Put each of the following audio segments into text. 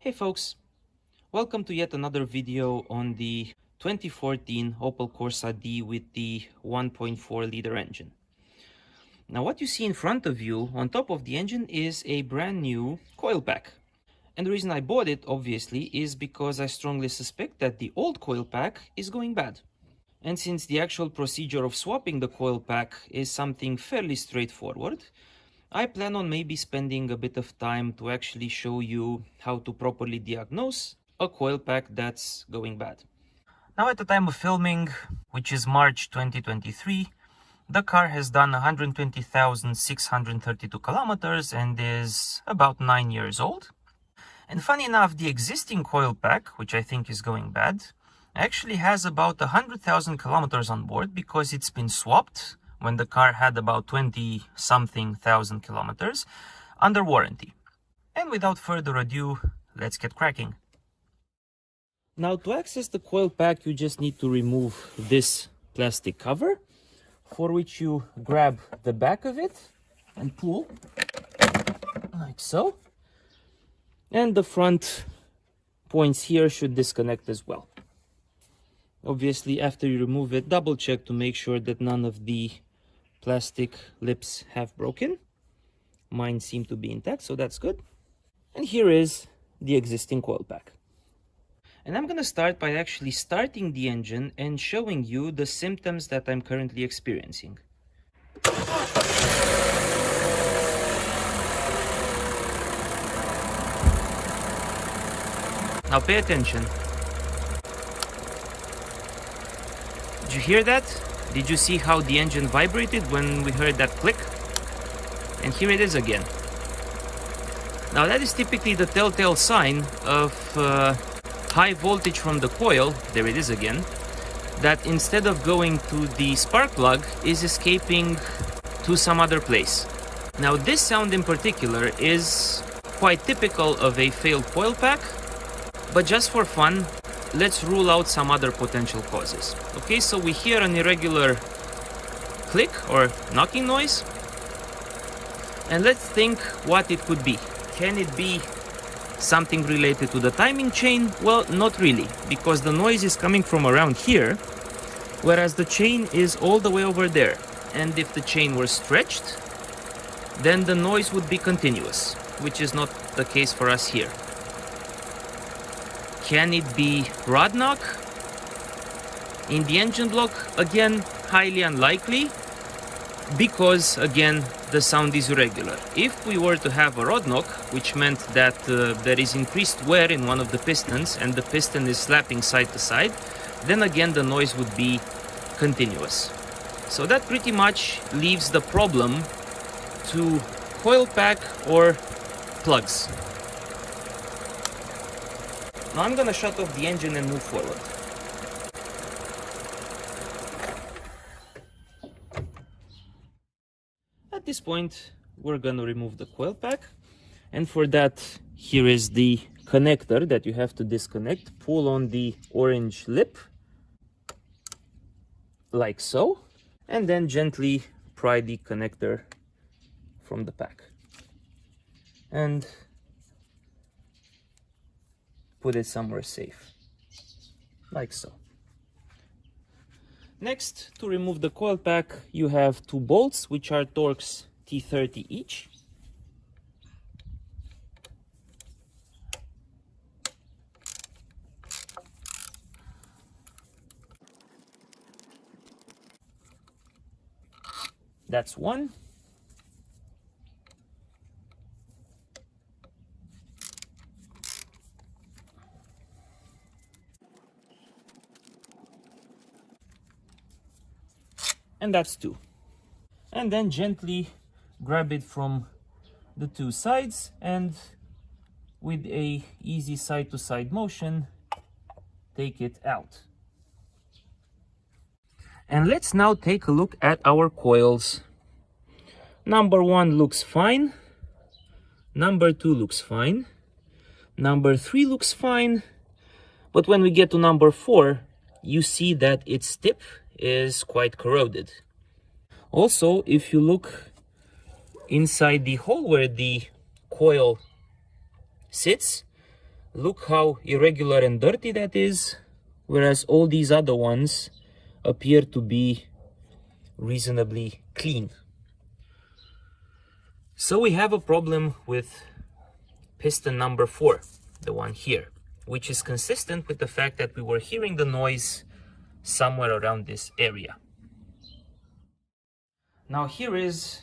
Hey folks, welcome to yet another video on the 2014 Opel Corsa D with the 1.4 liter engine. Now what you see in front of you on top of the engine is a brand new coil pack. And the reason I bought it, obviously, is because I strongly suspect that the old coil pack is going bad. And since the actual procedure of swapping the coil pack is something fairly straightforward, I plan on maybe spending a bit of time to actually show you how to properly diagnose a coil pack that's going bad. Now at the time of filming, which is March 2023, the car has done 120,632 kilometers and is about 9 years old. And funny enough, the existing coil pack, which I think is going bad, actually has about 100,000 kilometers on board because it's been swapped when the car had about 20-something thousand kilometers under warranty. And without further ado, let's get cracking. Now to access the coil pack, you just need to remove this plastic cover, for which you grab the back of it and pull, like so. And the front points here should disconnect as well. Obviously, after you remove it, double check to make sure that none of the plastic lips have broken. Mine seem to be intact, so that's good. And here is the existing coil pack. And I'm gonna start by actually starting the engine and showing you the symptoms that I'm currently experiencing. Now pay attention. Did you hear that? Did you see how the engine vibrated when we heard that click? And here it is again. Now that is typically the telltale sign of high voltage from the coil, there it is again, that instead of going to the spark plug is escaping to some other place. Now this sound in particular is quite typical of a failed coil pack, but just for fun, let's rule out some other potential causes. Okay, so we hear an irregular click or knocking noise, and let's think what it could be. Can it be something related to the timing chain? Well, not really, because the noise is coming from around here, whereas the chain is all the way over there. And if the chain were stretched, then the noise would be continuous, which is not the case for us here. Can it be rod knock in the engine block? Again, highly unlikely, because again, the sound is irregular. If we were to have a rod knock, which meant that there is increased wear in one of the pistons and the piston is slapping side to side, then again the noise would be continuous. So that pretty much leaves the problem to coil pack or plugs. Now I'm gonna shut off the engine and move forward. At this point, we're gonna remove the coil pack. And for that, here is the connector that you have to disconnect. Pull on the orange lip, like so, and then gently pry the connector from the pack. And put it somewhere safe, like so. Next, to remove the coil pack, you have two bolts, which are Torx T30 each. That's one. And that's two. And then gently grab it from the two sides and with a easy side to side motion, take it out. And let's now take a look at our coils. Number one looks fine. Number two looks fine. Number three looks fine. But when we get to number four, you see that its tip is quite corroded. Also, if you look inside the hole where the coil sits, Look how irregular and dirty that is, whereas all these other ones appear to be reasonably clean. So we have a problem with piston number 4, the one here, which is consistent with the fact that we were hearing the noise somewhere around this area. Now here is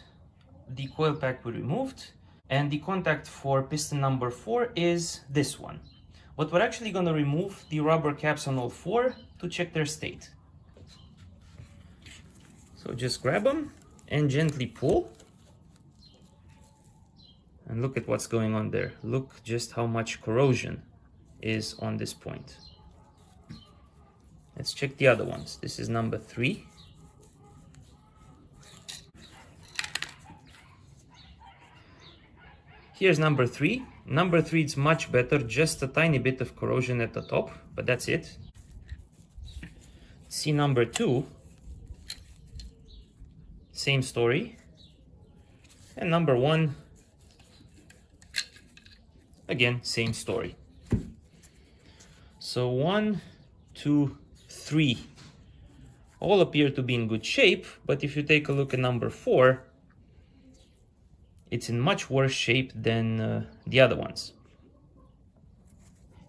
the coil pack we removed, and the contact for piston number 4 is this one. But we're actually going to remove the rubber caps on all 4 to check their state. So just grab them and gently pull. And look at what's going on there. Look just how much corrosion is on this point. Let's check the other ones. This is number 3. Here's number 3. Number 3 is much better, just a tiny bit of corrosion at the top, but that's it. See number 2. Same story. And number 1. Again, same story. So 1, 2, 3 all appear to be in good shape, but if you take a look at number 4, it's in much worse shape than the other ones,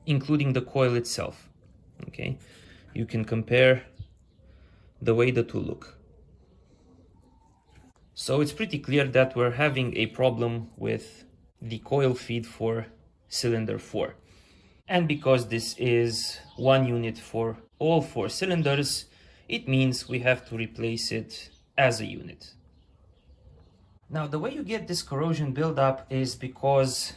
including the coil itself. Okay, you can compare the way the two look. So it's pretty clear that we're having a problem with the coil feed for cylinder 4. And because this is one unit for all 4 cylinders, it means we have to replace it as a unit. Now, the way you get this corrosion buildup is because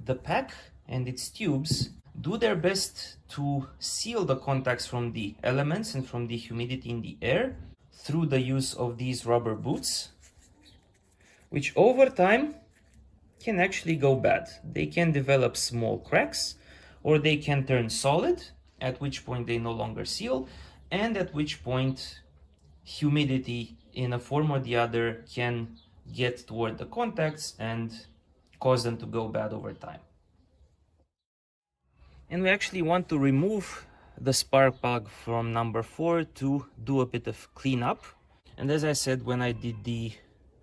the pack and its tubes do their best to seal the contacts from the elements and from the humidity in the air through the use of these rubber boots, which over time can actually go bad. They can develop small cracks, or they can turn solid, at which point they no longer seal, and at which point humidity in a form or the other can get toward the contacts and cause them to go bad over time. And we actually want to remove the spark plug from number 4 to do a bit of cleanup. And as I said when I did the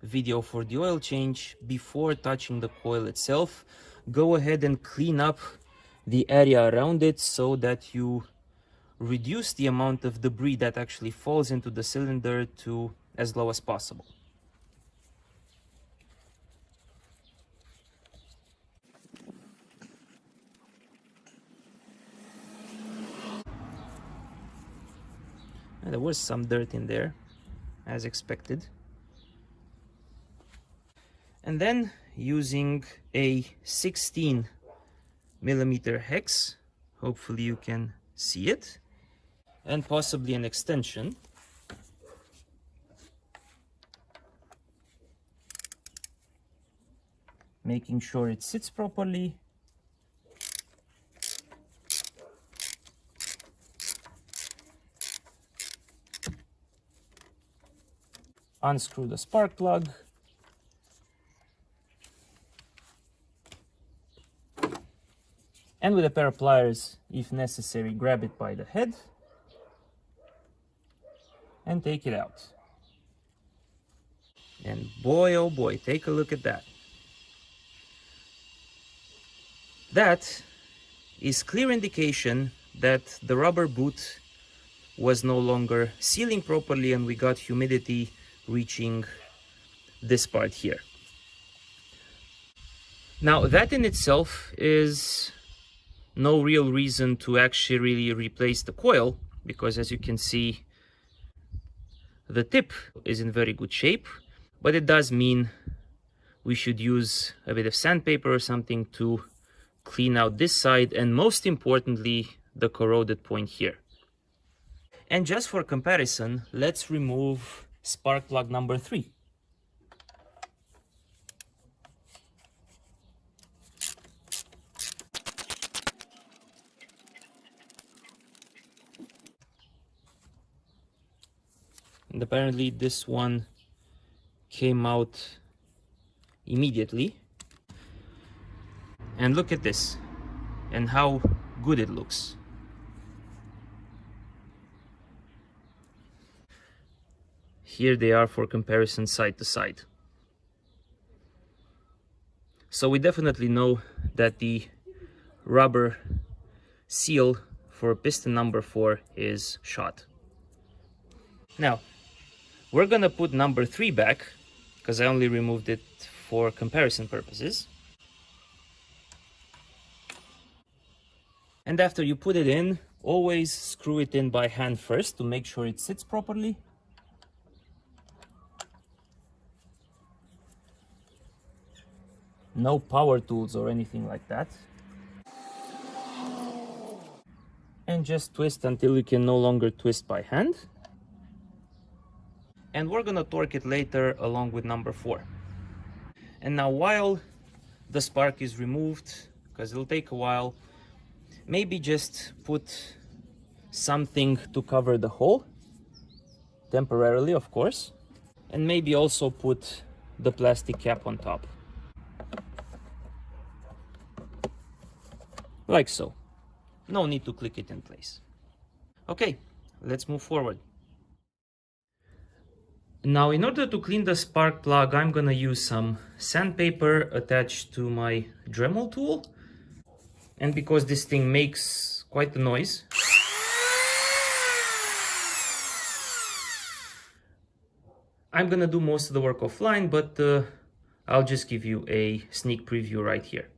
video for the oil change, before touching the coil itself, go ahead and clean up the area around it so that you reduce the amount of debris that actually falls into the cylinder to as low as possible. And there was some dirt in there, as expected. And then using a 16 millimeter hex, hopefully you can see it, and possibly an extension, making sure it sits properly. Unscrew the spark plug. And with a pair of pliers, if necessary, grab it by the head and take it out. And boy, oh boy, take a look at that. That is clear indication that the rubber boot was no longer sealing properly and we got humidity reaching this part here. Now, that in itself is no real reason to actually really replace the coil, because as you can see, the tip is in very good shape, but it does mean we should use a bit of sandpaper or something to clean out this side, and most importantly, the corroded point here. And just for comparison, let's remove spark plug number 3. And apparently this one came out immediately. And look at this. and how good it looks. Here they are for comparison side to side. So we definitely know that the rubber seal for piston number 4 is shot. Now, we're gonna put number 3 back, because I only removed it for comparison purposes. And after you put it in, always screw it in by hand first to make sure it sits properly. No power tools or anything like that. And just twist until you can no longer twist by hand. And we're gonna torque it later along with number 4. And now while the spark is removed, because it'll take a while, maybe just put something to cover the hole, temporarily of course, and maybe also put the plastic cap on top. Like so. No need to click it in place. Okay, let's move forward. Now, in order to clean the spark plug, I'm gonna use some sandpaper attached to my Dremel tool. And because this thing makes quite a noise, I'm gonna do most of the work offline, but I'll just give you a sneak preview right here.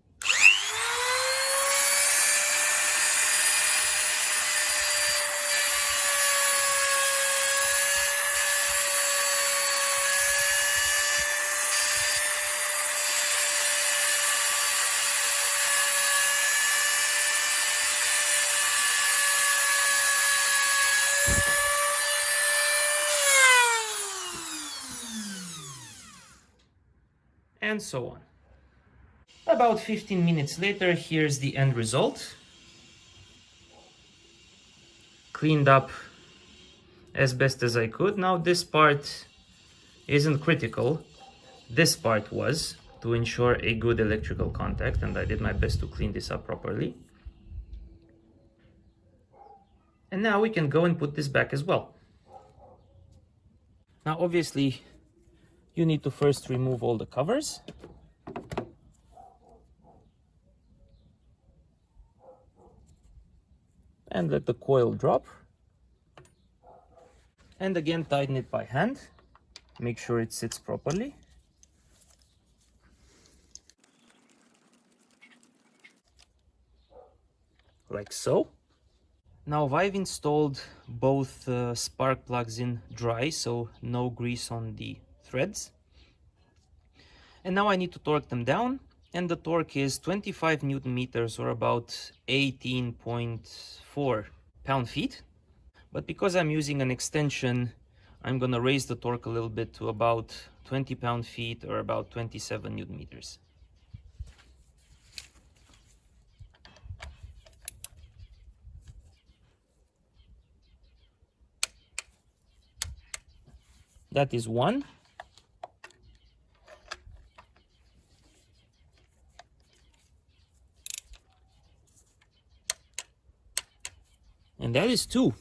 And so on. About 15 minutes later, here's the end result. Cleaned up as best as I could. Now this part isn't critical. This part was, to ensure a good electrical contact, and I did my best to clean this up properly. And now we can go and put this back as well. Now obviously you need to first remove all the covers. And let the coil drop. And again tighten it by hand. Make sure it sits properly. Like so. Now I've installed both spark plugs in dry, so no grease on the threads. And now I need to torque them down, and the torque is 25 Newton meters, or about 18.4 pound-feet. But because I'm using an extension, I'm gonna raise the torque a little bit to about 20 pound-feet, or about 27 Newton meters. That is one. And that is 2.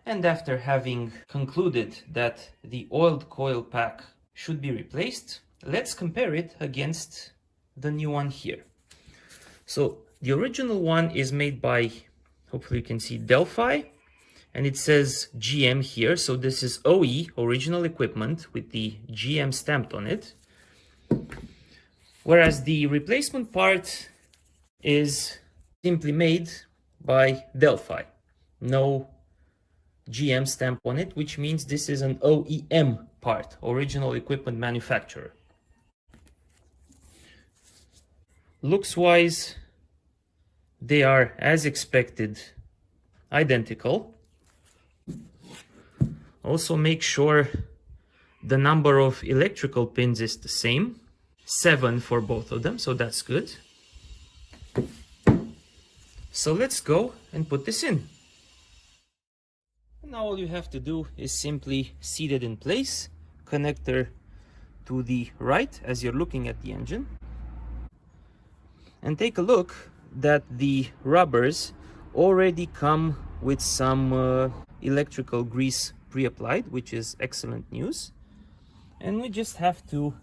And after having concluded that the oiled coil pack should be replaced, let's compare it against the new one here. So the original one is made by, hopefully you can see, Delphi, and it says GM here. So this is OE, original equipment, with the GM stamped on it. Whereas the replacement part is simply made by Delphi. No GM stamp on it, which means this is an OEM part, original equipment manufacturer. Looks wise, they are, as expected, identical. Also make sure the number of electrical pins is the same, 7 for both of them, so that's good. So let's go and put this in. Now all you have to do is simply seat it in place, connector to the right as you're looking at the engine. And take a look that the rubbers already come with some electrical grease pre-applied, which is excellent news. And we just have to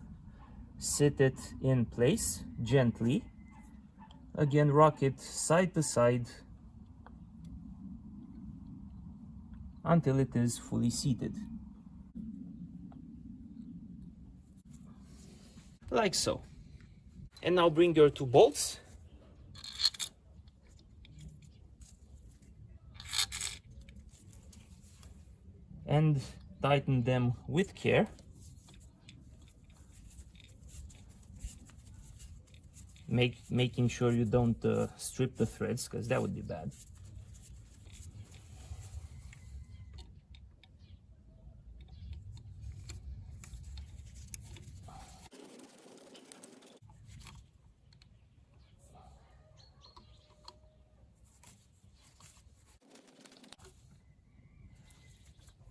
sit it in place gently. Again, rock it side to side until it is fully seated. Like so. And now bring your 2 bolts. And tighten them with care. Making sure you don't strip the threads, because that would be bad.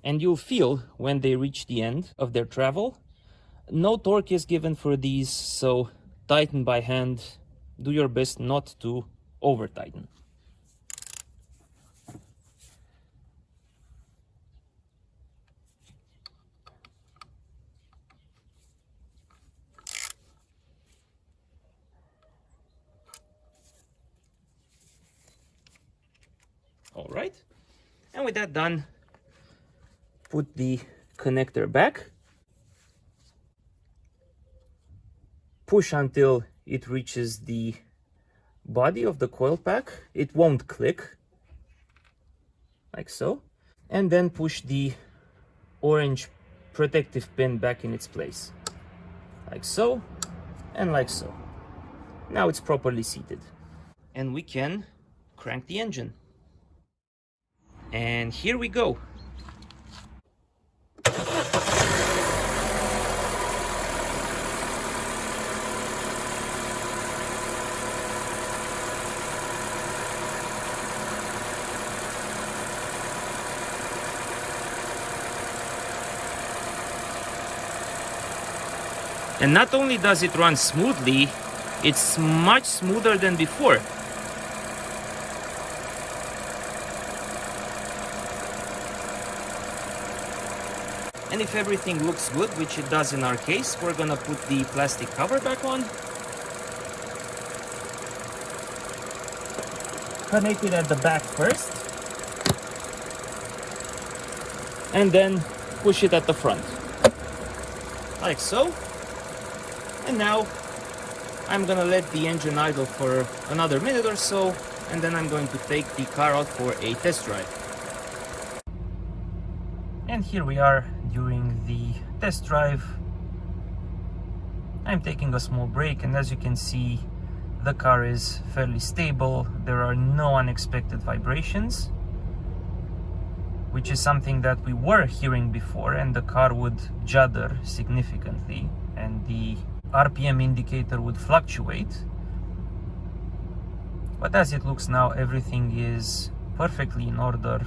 And you'll feel when they reach the end of their travel. No torque is given for these, so tighten by hand. Do your best not to over tighten. All right, and with that done, put the connector back, push until it reaches the body of the coil pack. It won't click, like so, and then push the orange protective pin back in its place, like so, and like so. Now it's properly seated, and we can crank the engine. And here we go. And not only does it run smoothly, it's much smoother than before. And if everything looks good, which it does in our case, we're gonna put the plastic cover back on. Connect it at the back first. And then push it at the front. Like so. And now I'm gonna let the engine idle for another minute or so, and then I'm going to take the car out for a test drive. And here we are during the test drive. I'm taking a small break, and as you can see, the car is fairly stable. There are no unexpected vibrations, which is something that we were hearing before, and the car would judder significantly and the RPM indicator would fluctuate. But as it looks now, everything is perfectly in order,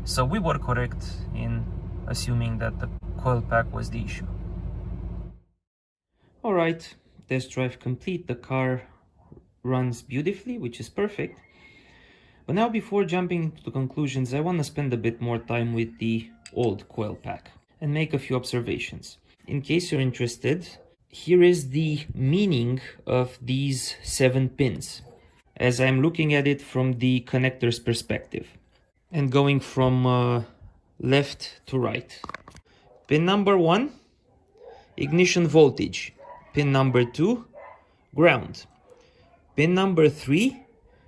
so we were correct in assuming that the coil pack was the issue. Alright, test drive complete. The car runs beautifully, which is perfect. But now, before jumping into the conclusions, I want to spend a bit more time with the old coil pack and make a few observations. In case you're interested, here is the meaning of these 7 pins, as I'm looking at it from the connector's perspective and going from left to right. Pin number 1, ignition voltage. Pin number 2, ground. Pin number 3,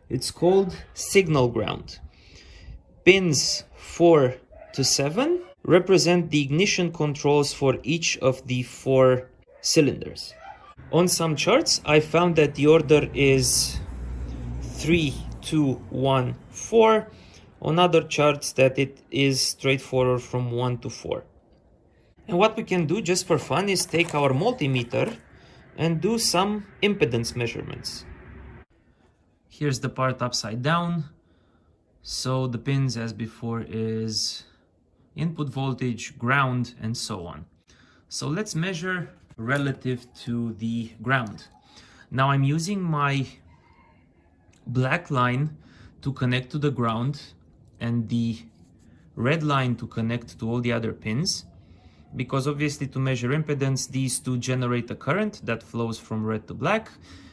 it's called signal ground. Pins 4 to 7 represent the ignition controls for each of the 4 cylinders. On some charts, I found that the order is 3, 2, 1, 4. On other charts, that it is straightforward from 1 to 4. And what we can do just for fun is take our multimeter and do some impedance measurements. Here's the part upside down. So the pins, as before, is input voltage, ground, and so on. So let's measure relative to the ground. Now I'm using my black line to connect to the ground and the red line to connect to all the other pins, because obviously to measure impedance, these two generate a current that flows from red to black,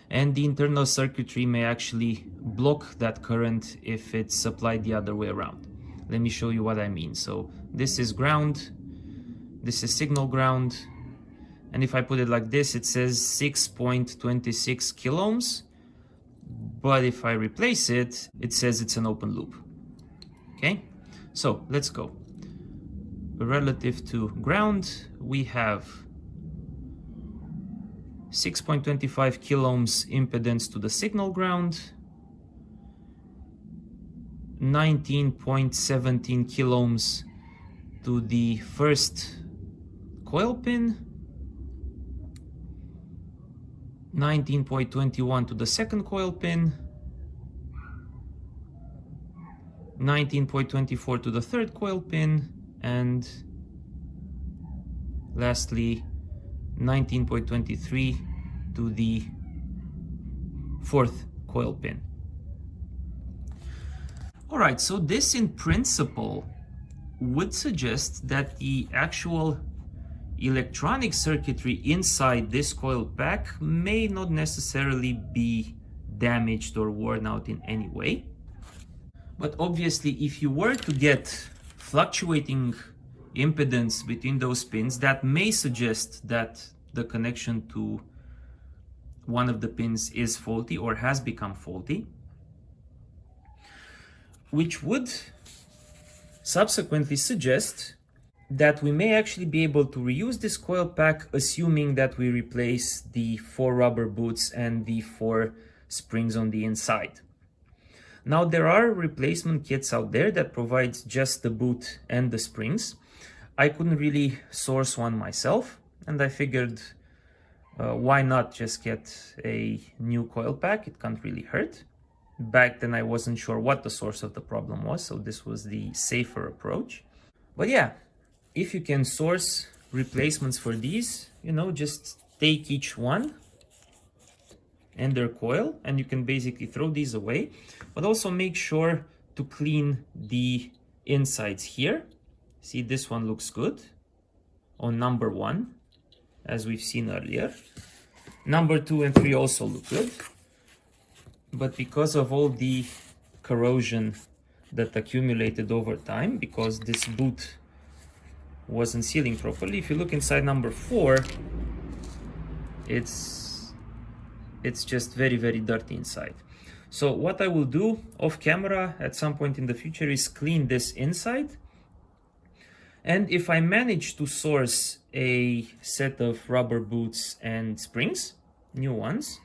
and the internal circuitry may actually block that current if it's supplied the other way around. Let me show you what I mean. So this is ground, this is signal ground, and if I put it like this, it says 6.26 kilo ohms, but if I replace it, it says it's an open loop. Okay, so let's go. Relative to ground, we have 6.25 kilo ohms impedance to the signal ground, 19.17 kilo ohms to the first coil pin, 19.21 to the second coil pin, 19.24 to the third coil pin, and lastly 19.23 to the fourth coil pin. Alright, so this in principle would suggest that the actual electronic circuitry inside this coil pack may not necessarily be damaged or worn out in any way. But obviously, if you were to get fluctuating impedance between those pins, that may suggest that the connection to one of the pins is faulty or has become faulty, which would subsequently suggest that we may actually be able to reuse this coil pack, assuming that we replace the 4 rubber boots and the 4 springs on the inside. Now, there are replacement kits out there that provide just the boot and the springs. I couldn't really source one myself, and I figured why not just get a new coil pack? It can't really hurt. Back then I wasn't sure what the source of the problem was, so this was the safer approach. But yeah, if you can source replacements for these, just take each one and their coil, and you can basically throw these away. But also make sure to clean the insides here. See, this one looks good on number 1, as we've seen earlier. Number 2 and 3 also look good. But because of all the corrosion that accumulated over time, because this boot wasn't sealing properly, if you look inside number 4, it's just very, very dirty inside. So what I will do off camera at some point in the future is clean this inside. And if I manage to source a set of rubber boots and springs, new ones,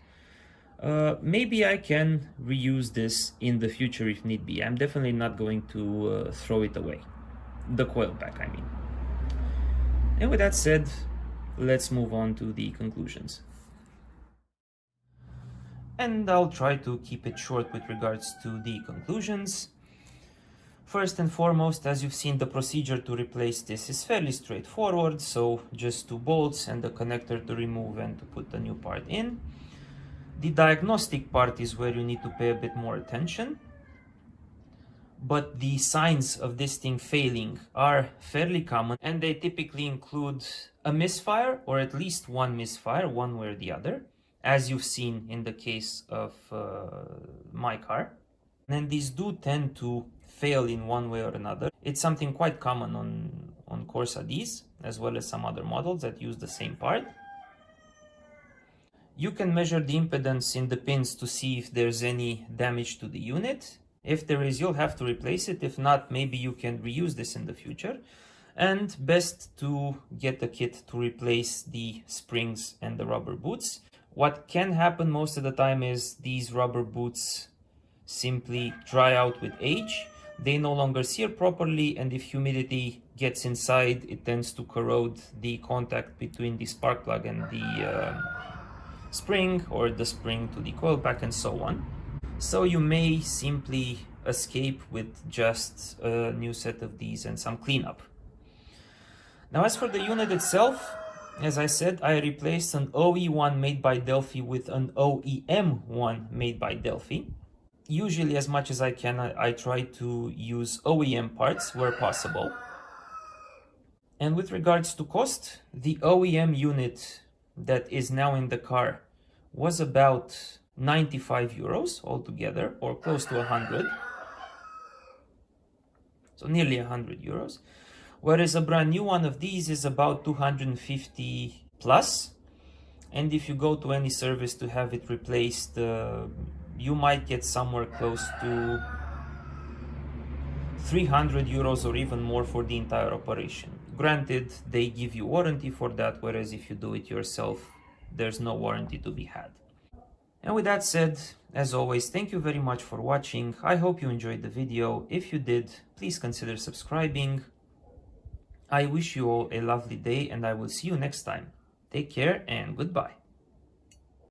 maybe I can reuse this in the future if need be. I'm definitely not going to throw it away. The coil pack, I mean. And with that said, let's move on to the conclusions. And I'll try to keep it short with regards to the conclusions. First and foremost, as you've seen, the procedure to replace this is fairly straightforward. So just 2 bolts and the connector to remove and to put the new part in. The diagnostic part is where you need to pay a bit more attention. But the signs of this thing failing are fairly common, and they typically include a misfire, or at least one misfire, one way or the other, as you've seen in the case of my car. And these do tend to fail in one way or another. It's something quite common on Corsa Ds, as well as some other models that use the same part. You can measure the impedance in the pins to see if there's any damage to the unit. If there is, you'll have to replace it. If not, maybe you can reuse this in the future. And best to get a kit to replace the springs and the rubber boots. What can happen most of the time is these rubber boots simply dry out with age. They no longer sear properly, and if humidity gets inside, it tends to corrode the contact between the spark plug and the spring, or the spring to the coil pack, and so on. So you may simply escape with just a new set of these and some cleanup. Now, as for the unit itself, As I said, I replaced an OE one made by Delphi with an OEM one made by Delphi. Usually, as much as I can, I try to use OEM parts where possible. And with regards to cost, the OEM unit that is now in the car was about 95 euros altogether, or close to 100. So nearly 100 euros. Whereas a brand new one of these is about 250 plus. And if you go to any service to have it replaced, you might get somewhere close to 300 euros or even more for the entire operation. Granted, they give you warranty for that, whereas if you do it yourself, there's no warranty to be had. And with that said, as always, thank you very much for watching. I hope you enjoyed the video. If you did, please consider subscribing. I wish you all a lovely day, and I will see you next time. Take care and goodbye.